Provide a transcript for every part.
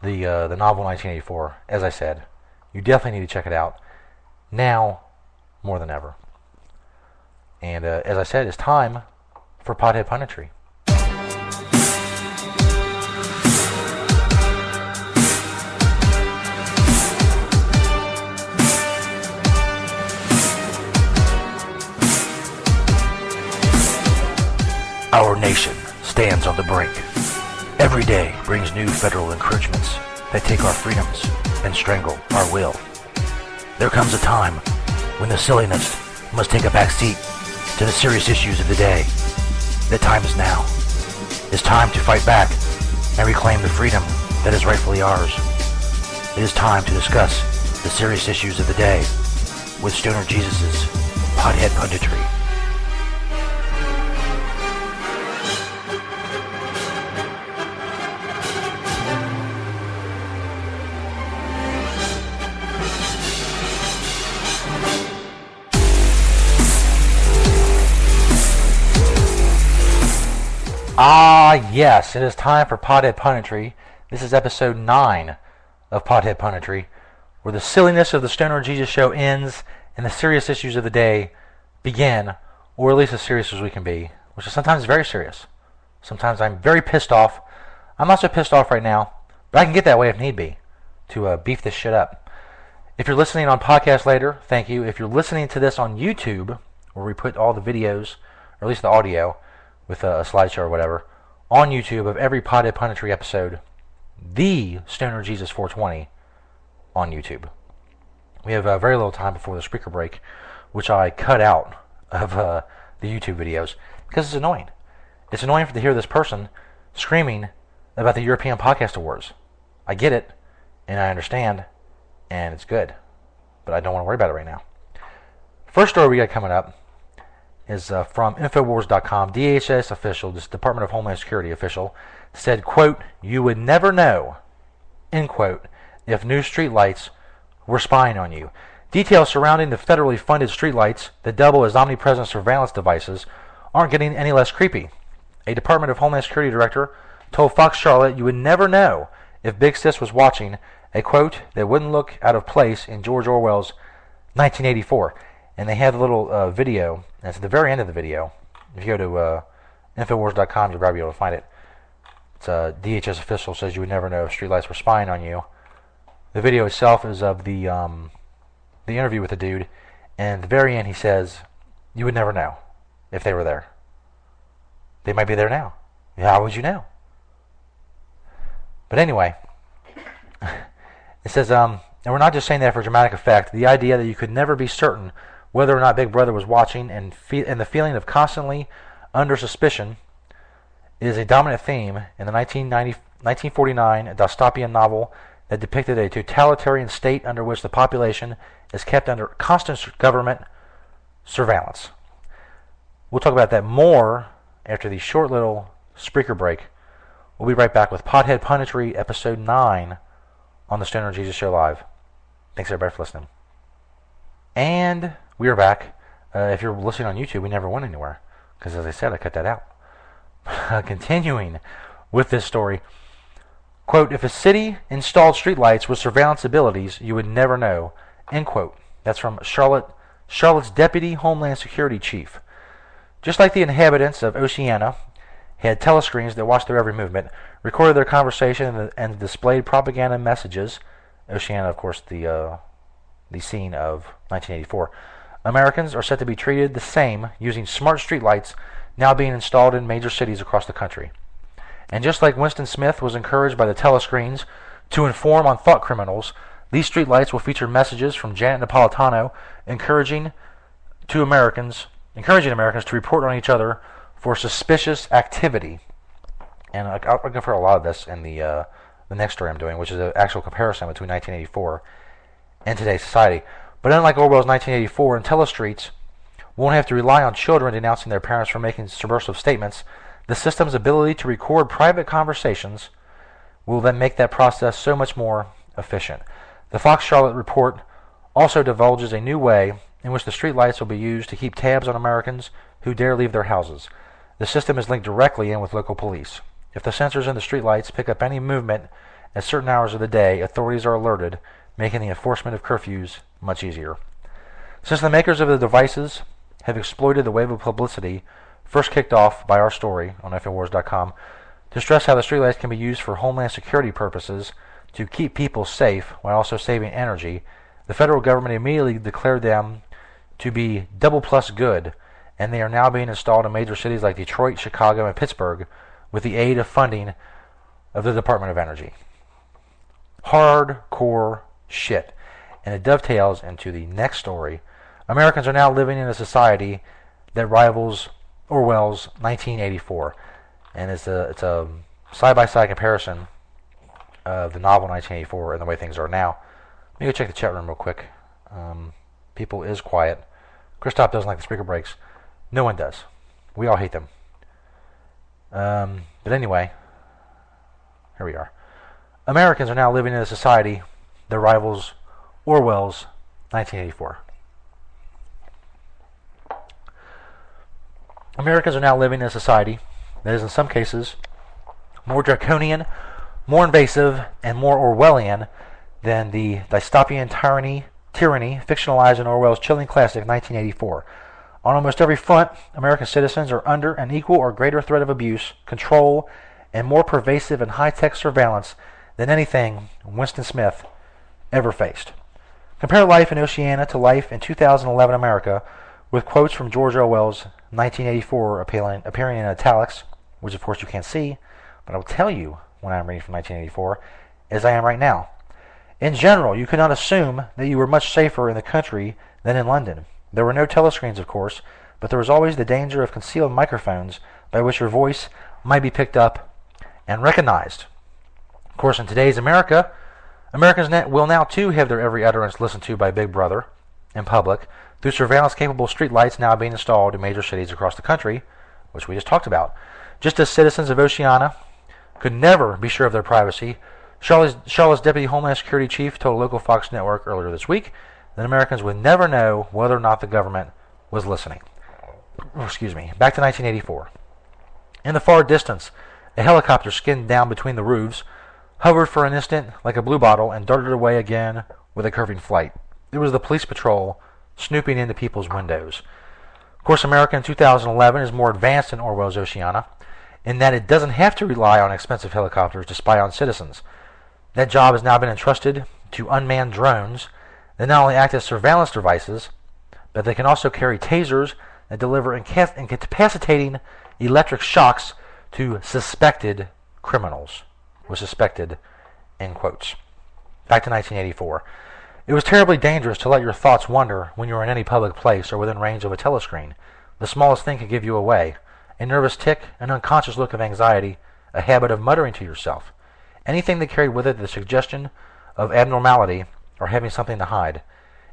the novel 1984. As I said, you definitely need to check it out now more than ever. And as I said, it's time for Pothead Punditry. Our nation stands on the brink. Every day brings new federal encroachments that take our freedoms and strangle our will. There comes a time when the silliness must take a back seat to the serious issues of the day. The time is now. It's time to fight back and reclaim the freedom that is rightfully ours. It is time to discuss the serious issues of the day with Stoner Jesus' Pothead Punditry. Yes, it is time for Pothead Punditry. This is episode 9 of Pothead Punditry, where the silliness of the Stoner Jesus show ends and the serious issues of the day begin, or at least as serious as we can be, which is sometimes very serious. Sometimes I'm very pissed off. I'm not so pissed off right now, but I can get that way if need be, to beef this shit up. If you're listening on podcast later, thank you. If you're listening to this on YouTube, where we put all the videos, or at least the audio, with a slideshow or whatever, on YouTube of every Pothead Punditry episode, the Stoner Jesus 420 on YouTube. We have very little time before the speaker break, which I cut out of the YouTube videos because it's annoying. It's annoying to hear this person screaming about the European Podcast Awards. I get it, and I understand, and it's good, but I don't want to worry about it right now. First story we got coming up is from Infowars.com. DHS official, this Department of Homeland Security official, said, quote, "You would never know," end quote, "if new streetlights were spying on you." Details surrounding the federally funded streetlights that double as omnipresent surveillance devices aren't getting any less creepy. A Department of Homeland Security director told Fox Charlotte you would never know if Big Sis was watching a quote that wouldn't look out of place in George Orwell's 1984. And they have a little video, and it's at the very end of the video. If you go to Infowars.com, you'll probably be able to find it. It's a DHS official says you would never know if streetlights were spying on you. The video itself is of the interview with the dude, and at the very end he says, you would never know if they were there. They might be there now. How would you know? But anyway, it says, and we're not just saying that for dramatic effect. The idea that you could never be certain whether or not Big Brother was watching, and the feeling of constantly under suspicion is a dominant theme in the 1949 dystopian novel that depicted a totalitarian state under which the population is kept under constant government surveillance. We'll talk about that more after the short little speaker break. We'll be right back with Pothead Punditry, episode 9 on the Stoner Jesus Show Live. Thanks everybody for listening. And we are back. If you're listening on YouTube, we never went anywhere, because as I said, I cut that out. Continuing with this story, quote, "If a city installed streetlights with surveillance abilities, you would never know," end quote. That's from Charlotte's Deputy Homeland Security Chief. Just like the inhabitants of Oceania had telescreens that watched their every movement, recorded their conversation, and displayed propaganda messages. Oceania, of course, the scene of 1984. Americans are set to be treated the same using smart streetlights now being installed in major cities across the country. And just like Winston Smith was encouraged by the telescreens to inform on thought criminals, these streetlights will feature messages from Janet Napolitano encouraging Americans to report on each other for suspicious activity. And I'll go for a lot of this in the next story I'm doing, which is an actual comparison between 1984 and today's society. But unlike Orwell's 1984, IntelliStreets won't have to rely on children denouncing their parents for making subversive statements. The system's ability to record private conversations will then make that process so much more efficient. The Fox Charlotte report also divulges a new way in which the streetlights will be used to keep tabs on Americans who dare leave their houses. The system is linked directly in with local police. If the sensors in the streetlights pick up any movement at certain hours of the day, authorities are alerted, making the enforcement of curfews much easier. Since the makers of the devices have exploited the wave of publicity first kicked off by our story on Infowars.com to stress how the streetlights can be used for homeland security purposes to keep people safe while also saving energy, the federal government immediately declared them to be double plus good, and they are now being installed in major cities like Detroit, Chicago, and Pittsburgh with the aid of funding of the Department of Energy. Hardcore shit. And it dovetails into the next story. Americans are now living in a society that rivals Orwell's 1984. And it's a side-by-side comparison of the novel 1984 and the way things are now. Let me go check the chat room real quick. People is quiet. Christoph doesn't like the speaker breaks. No one does. We all hate them. But anyway, here we are. Americans are now living in a society that rivals Orwell's 1984. Americans are now living in a society that is in some cases more draconian, more invasive, and more Orwellian than the dystopian tyranny fictionalized in Orwell's chilling classic 1984. On almost every front, American citizens are under an equal or greater threat of abuse, control, and more pervasive and high-tech surveillance than anything Winston Smith ever faced. Compare life in Oceania to life in 2011 America, with quotes from George Orwell's 1984 appearing in italics, which of course you can't see, but I'll tell you when I'm reading from 1984, as I am right now. In general, you could not assume that you were much safer in the country than in London. There were no telescreens, of course, but there was always the danger of concealed microphones by which your voice might be picked up and recognized. Of course, in today's America, Americans will now too have their every utterance listened to by Big Brother in public through surveillance-capable streetlights now being installed in major cities across the country, which we just talked about. Just as citizens of Oceania could never be sure of their privacy, Charlotte's Deputy Homeland Security Chief told a local Fox network earlier this week that Americans would never know whether or not the government was listening. Excuse me. Back to 1984. In the far distance, a helicopter skinned down between the roofs, hovered for an instant like a bluebottle, and darted away again with a curving flight. It was the police patrol snooping into people's windows. Of course, America in 2011 is more advanced than Orwell's Oceania in that it doesn't have to rely on expensive helicopters to spy on citizens. That job has now been entrusted to unmanned drones that not only act as surveillance devices, but they can also carry tasers that deliver incapacitating electric shocks to suspected criminals. Was suspected, in quotes. Back to 1984. It was terribly dangerous to let your thoughts wander when you were in any public place or within range of a telescreen. The smallest thing could give you away. A nervous tic, an unconscious look of anxiety, a habit of muttering to yourself. Anything that carried with it the suggestion of abnormality or having something to hide.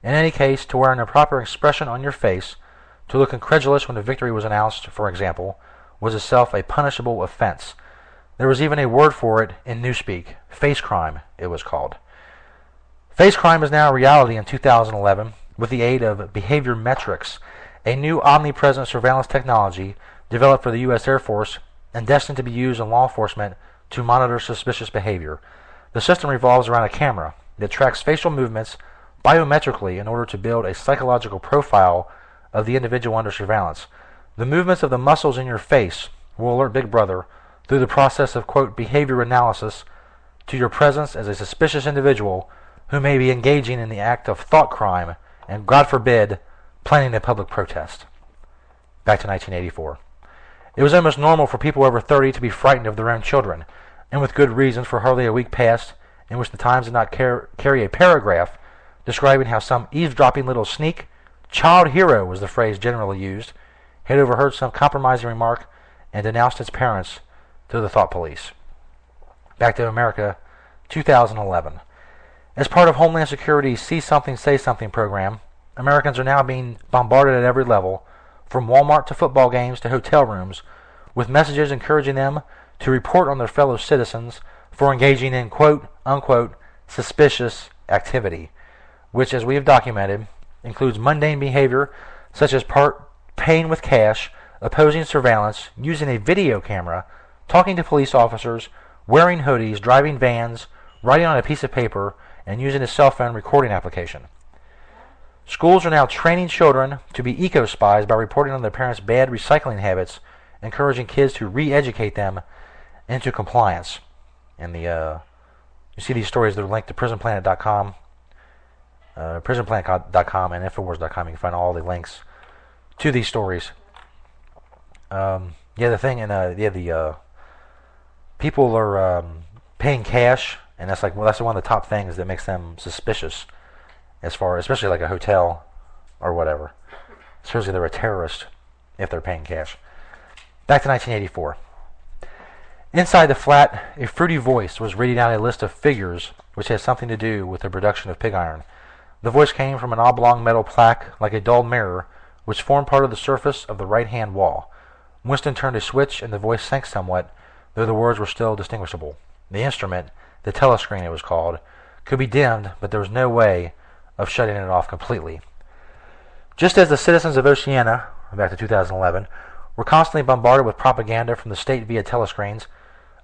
In any case, to wear an improper expression on your face, to look incredulous when a victory was announced, for example, was itself a punishable offense. There was even a word for it in newspeak. Face crime, it was called. Face crime is now a reality in 2011 with the aid of behavior metrics, a new omnipresent surveillance technology developed for the U.S. Air Force and destined to be used in law enforcement to monitor suspicious behavior. The system revolves around a camera that tracks facial movements biometrically in order to build a psychological profile of the individual under surveillance. The movements of the muscles in your face will alert Big Brother through the process of, quote, behavior analysis to your presence as a suspicious individual who may be engaging in the act of thought crime and, God forbid, planning a public protest. Back to 1984. It was almost normal for people over 30 to be frightened of their own children, and with good reason, for hardly a week passed in which the Times did not carry a paragraph describing how some eavesdropping little sneak, child hero was the phrase generally used, had overheard some compromising remark and denounced its parents to the thought police. Back to America, 2011. As part of Homeland Security's See Something, Say Something program, Americans are now being bombarded at every level, from Walmart to football games to hotel rooms, with messages encouraging them to report on their fellow citizens for engaging in, quote, unquote, suspicious activity, which, as we have documented, includes mundane behavior such as paying with cash, opposing surveillance, using a video camera, talking to police officers, wearing hoodies, driving vans, writing on a piece of paper, and using a cell phone recording application. Schools are now training children to be eco-spies by reporting on their parents' bad recycling habits, encouraging kids to re-educate them into compliance. And you see these stories, they're linked to prisonplanet.com, prisonplanet.com, and infowars.com. You can find all the links to these stories. The people are paying cash, and that's one of the top things that makes them suspicious, especially like a hotel or whatever. Especially they're a terrorist if they're paying cash. Back to 1984. Inside the flat, a fruity voice was reading out a list of figures which had something to do with the production of pig iron. The voice came from an oblong metal plaque like a dull mirror, which formed part of the surface of the right-hand wall. Winston turned a switch, and the voice sank somewhat, though the words were still distinguishable. The instrument, the telescreen it was called, could be dimmed, but there was no way of shutting it off completely. Just as the citizens of Oceania, back to 2011, were constantly bombarded with propaganda from the state via telescreens,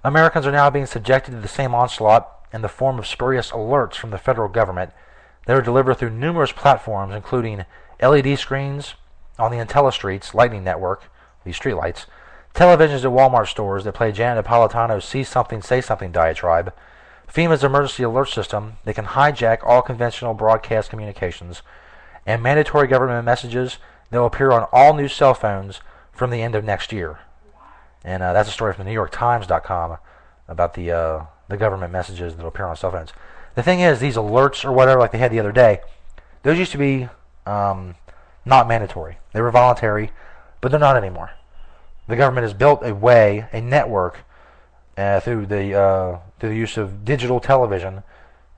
Americans are now being subjected to the same onslaught in the form of spurious alerts from the federal government that are delivered through numerous platforms, including LED screens on the IntelliStreets Lightning Network, these streetlights, televisions at Walmart stores that play Janet Napolitano's See Something, Say Something diatribe, FEMA's emergency alert system that can hijack all conventional broadcast communications, and mandatory government messages that will appear on all new cell phones from the end of next year. And that's a story from the NewYorkTimes.com about the government messages that will appear on cell phones. The thing is, these alerts or whatever, like they had the other day, those used to be not mandatory. They were voluntary, but they're not anymore. The government has built a network through the use of digital television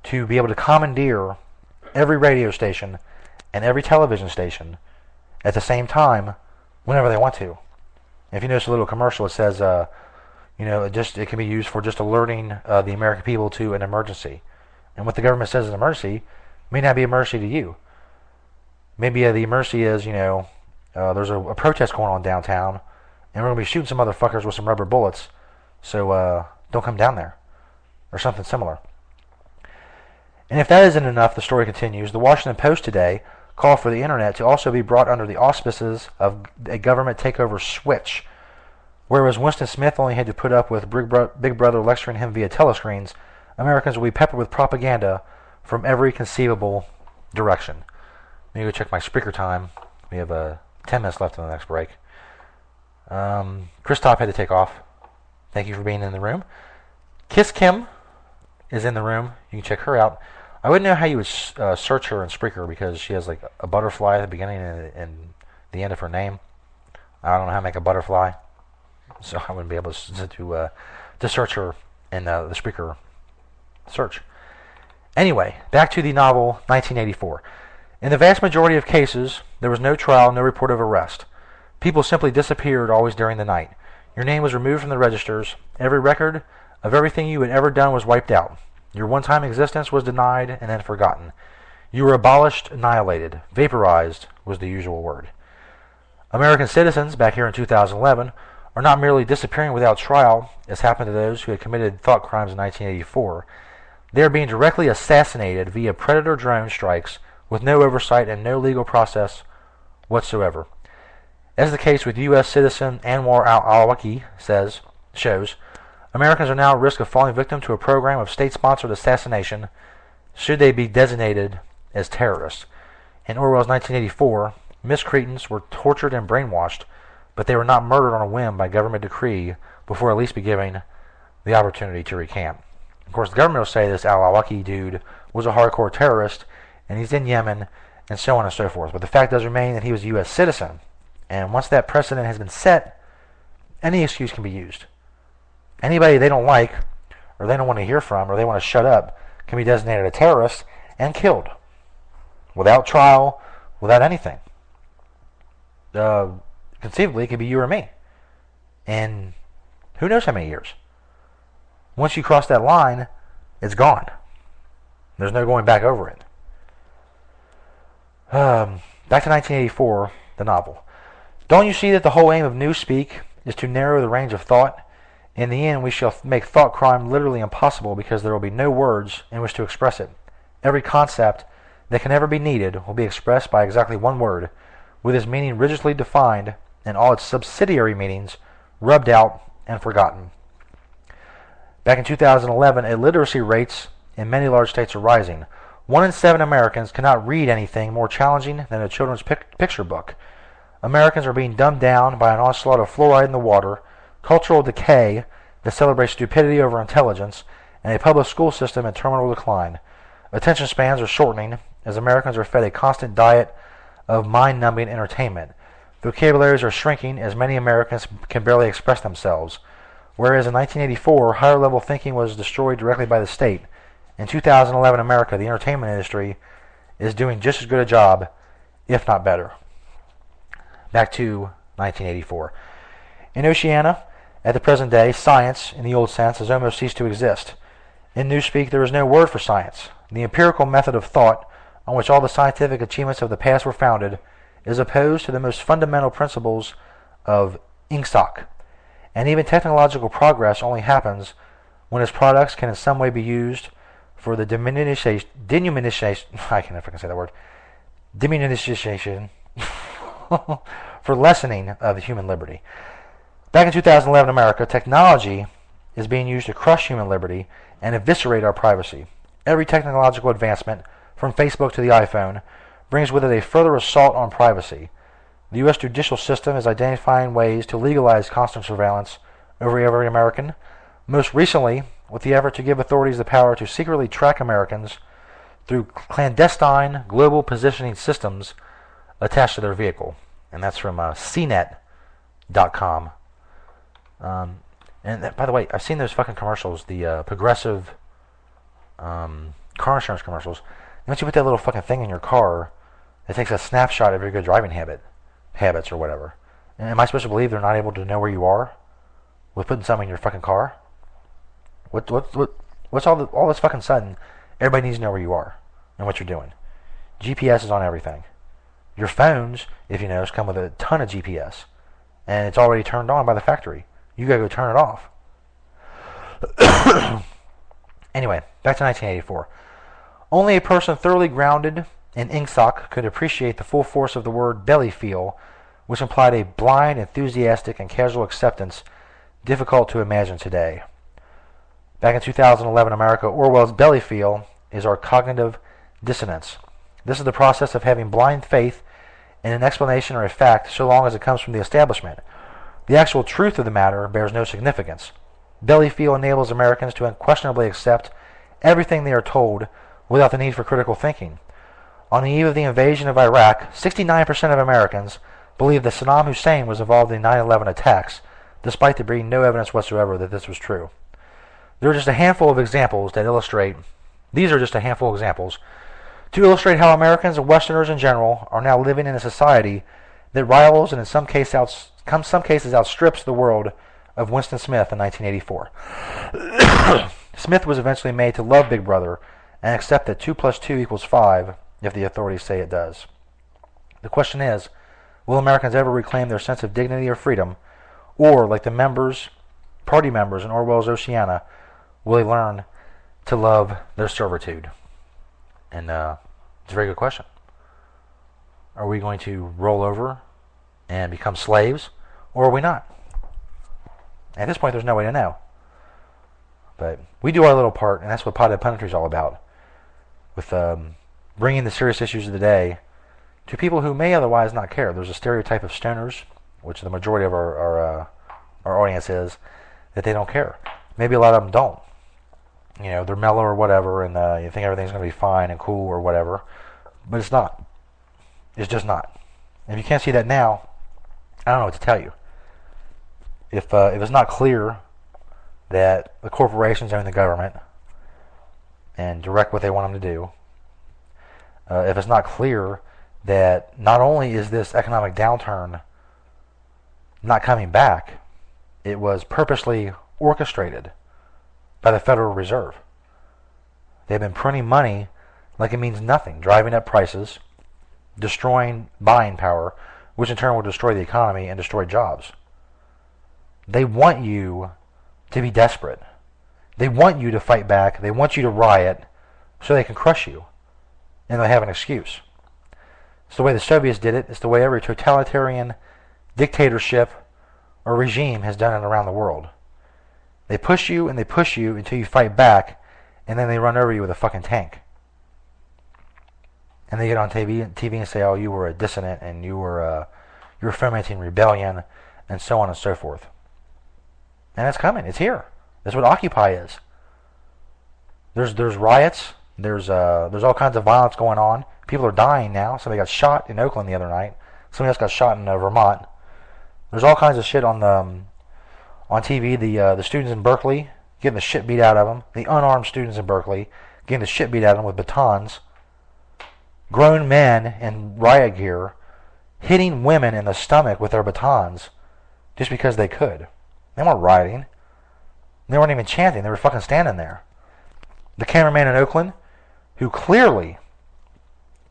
to be able to commandeer every radio station and every television station at the same time whenever they want to. If you notice a little commercial, it says, it can be used for just alerting the American people to an emergency. And what the government says is an emergency may not be an emergency to you. Maybe the emergency is, there's a protest going on downtown, and we're going to be shooting some motherfuckers with some rubber bullets, so don't come down there, or something similar. And if that isn't enough, the story continues. The Washington Post today called for the internet to also be brought under the auspices of a government takeover switch. Whereas Winston Smith only had to put up with Big Brother lecturing him via telescreens, Americans will be peppered with propaganda from every conceivable direction. Let me go check my speaker time. We have 10 minutes left in the next break. Chris Top had to take off. Thank you for being in the room. Kiss Kim is in the room. You can check her out. I wouldn't know how you would search her in Spreaker because she has like a butterfly at the beginning and the end of her name. I don't know how to make a butterfly, so I wouldn't be able to search her in the Spreaker search. Anyway, back to the novel 1984. In the vast majority of cases, there was no trial, no report of arrest. People simply disappeared always during the night. Your name was removed from the registers. Every record of everything you had ever done was wiped out. Your one-time existence was denied and then forgotten. You were abolished, annihilated. Vaporized was the usual word. American citizens, back here in 2011, are not merely disappearing without trial, as happened to those who had committed thought crimes in 1984. They are being directly assassinated via predator drone strikes with no oversight and no legal process whatsoever. As the case with U.S. citizen Anwar al-Awlaki shows, Americans are now at risk of falling victim to a program of state-sponsored assassination should they be designated as terrorists. In Orwell's 1984, miscreants were tortured and brainwashed, but they were not murdered on a whim by government decree before at least be given the opportunity to recant. Of course, the government will say this al-Awlaki dude was a hardcore terrorist, and he's in Yemen, and so on and so forth. But the fact does remain that he was a U.S. citizen. And once that precedent has been set, any excuse can be used. Anybody they don't like, or they don't want to hear from, or they want to shut up, can be designated a terrorist and killed. Without trial, without anything. Conceivably, it could be you or me. And who knows how many years. Once you cross that line, it's gone. There's no going back over it. Back to 1984, the novel. Don't you see that the whole aim of Newspeak is to narrow the range of thought? In the end, we shall make thought crime literally impossible because there will be no words in which to express it. Every concept that can ever be needed will be expressed by exactly one word, with its meaning rigidly defined and all its subsidiary meanings rubbed out and forgotten. Back in 2011, illiteracy rates in many large states are rising. 1 in 7 Americans cannot read anything more challenging than a children's picture book. Americans are being dumbed down by an onslaught of fluoride in the water, cultural decay that celebrates stupidity over intelligence, and a public school system in terminal decline. Attention spans are shortening as Americans are fed a constant diet of mind-numbing entertainment. Vocabularies are shrinking as many Americans can barely express themselves. Whereas in 1984, higher-level thinking was destroyed directly by the state, in 2011 America, the entertainment industry is doing just as good a job, if not better. Back to 1984. In Oceania, at the present day, science, in the old sense, has almost ceased to exist. In Newspeak, there is no word for science. The empirical method of thought, on which all the scientific achievements of the past were founded, is opposed to the most fundamental principles of Ingsoc. And even technological progress only happens when its products can in some way be used for the diminution I can never say that word, diminution for lessening of human liberty. Back in 2011 America, technology is being used to crush human liberty and eviscerate our privacy. Every technological advancement, from Facebook to the iPhone, brings with it a further assault on privacy. The U.S. judicial system is identifying ways to legalize constant surveillance over every American, most recently with the effort to give authorities the power to secretly track Americans through clandestine global positioning systems attached to their vehicle. And that's from CNET.com. And by the way, I've seen those fucking commercials, the Progressive car insurance commercials. Once you put that little fucking thing in your car, it takes a snapshot of your good driving habits or whatever. And am I supposed to believe they're not able to know where you are with putting something in your fucking car? What's all this fucking sudden? Everybody needs to know where you are and what you're doing. GPS is on everything. Your phones, if you notice, come with a ton of GPS, and it's already turned on by the factory. You gotta go turn it off. Anyway, back to 1984. Only a person thoroughly grounded in Ingsoc could appreciate the full force of the word belly feel, which implied a blind, enthusiastic, and casual acceptance difficult to imagine today. Back in 2011 America, Orwell's belly feel is our cognitive dissonance. This is the process of having blind faith in an explanation or a fact so long as it comes from the establishment. The actual truth of the matter bears no significance. Belly feel enables Americans to unquestionably accept everything they are told without the need for critical thinking. On the eve of the invasion of Iraq, 69% of Americans believed that Saddam Hussein was involved in the 9/11 attacks, despite there being no evidence whatsoever that this was true. There are just a handful of examples that illustrate. These are just a handful of examples to illustrate how Americans and Westerners in general are now living in a society that rivals and in some cases outstrips the world of Winston Smith in 1984. Smith was eventually made to love Big Brother and accept that 2 + 2 = 5 if the authorities say it does. The question is, will Americans ever reclaim their sense of dignity or freedom, or, like the party members in Orwell's Oceania, will they learn to love their servitude? And it's a very good question. Are we going to roll over and become slaves, or are we not? At this point, there's no way to know. But we do our little part, and that's what Pothead Punditry is all about, with bringing the serious issues of the day to people who may otherwise not care. There's a stereotype of stoners, which the majority of our audience is, that they don't care. Maybe a lot of them don't. You know, they're mellow or whatever, and you think everything's going to be fine and cool or whatever, but it's not. It's just not. And if you can't see that now, I don't know what to tell you. If it's not clear that the corporations own the government and direct what they want them to do, if it's not clear that not only is this economic downturn not coming back, it was purposely orchestrated by the Federal Reserve. They've been printing money like it means nothing, driving up prices, destroying buying power, which in turn will destroy the economy and destroy jobs. They want you to be desperate. They want you to fight back. They want you to riot so they can crush you. And they have an excuse. It's the way the Soviets did it. It's the way every totalitarian dictatorship or regime has done it around the world. They push you and they push you until you fight back, and then they run over you with a fucking tank. And they get on TV and say, oh, you were a dissident and you were fomenting rebellion and so on and so forth. And it's coming. It's here. That's what Occupy is. There's riots. There's all kinds of violence going on. People are dying now. Somebody got shot in Oakland the other night. Somebody else got shot in Vermont. There's all kinds of shit on TV. The students in Berkeley getting the shit beat out of them. The unarmed students in Berkeley getting the shit beat out of them with batons. Grown men in riot gear hitting women in the stomach with their batons just because they could. They weren't rioting. They weren't even chanting. They were fucking standing there. The cameraman in Oakland, who clearly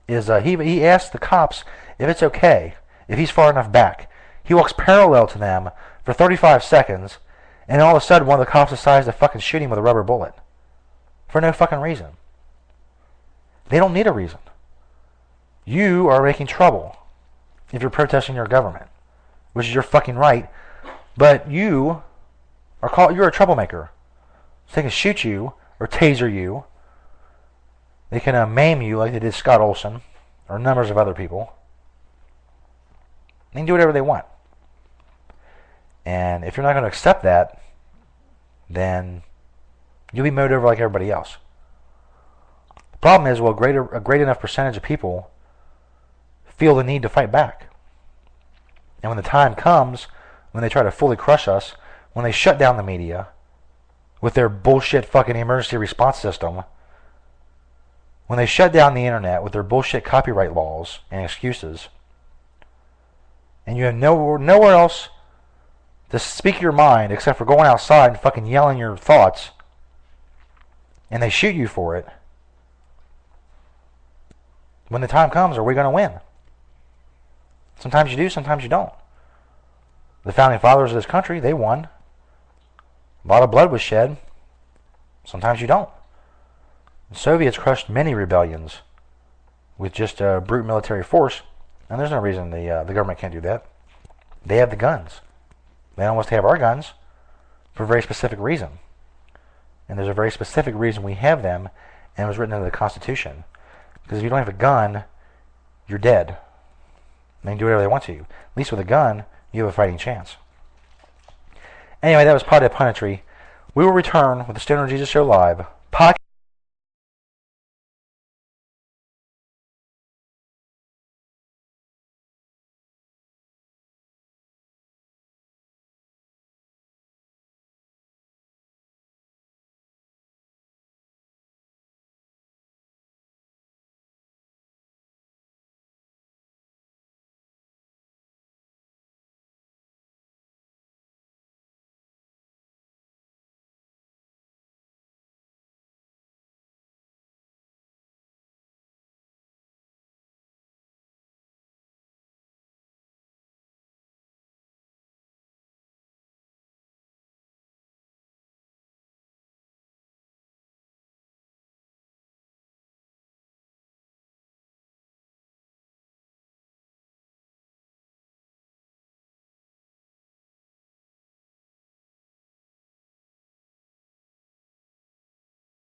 is, he asked the cops if it's okay, if he's far enough back. He walks parallel to them for 35 seconds, and all of a sudden one of the cops decides to fucking shoot him with a rubber bullet. For no fucking reason. They don't need a reason. You are making trouble if you're protesting your government, which is your fucking right, but you're a troublemaker. So they can shoot you or taser you. They can maim you like they did Scott Olson or numbers of other people. They can do whatever they want. And if you're not going to accept that, then you'll be mowed over like everybody else. The problem is, well, a great enough percentage of people feel the need to fight back. And when the time comes, when they try to fully crush us, when they shut down the media with their bullshit fucking emergency response system, when they shut down the internet with their bullshit copyright laws and excuses, and you have nowhere else to speak your mind except for going outside and fucking yelling your thoughts, and they shoot you for it, when the time comes, are we going to win? Sometimes you do, sometimes you don't. The founding fathers of this country, they won. A lot of blood was shed. Sometimes you don't. The Soviets crushed many rebellions with just brute military force, and there's no reason the government can't do that. They have the guns. They almost have our guns for a very specific reason. And there's a very specific reason we have them, and it was written into the Constitution. Because if you don't have a gun, you're dead. They can do whatever they want to you. At least with a gun, you have a fighting chance. Anyway, that was Pothead Punditry. We will return with the Stoner Jesus Show Live podcast.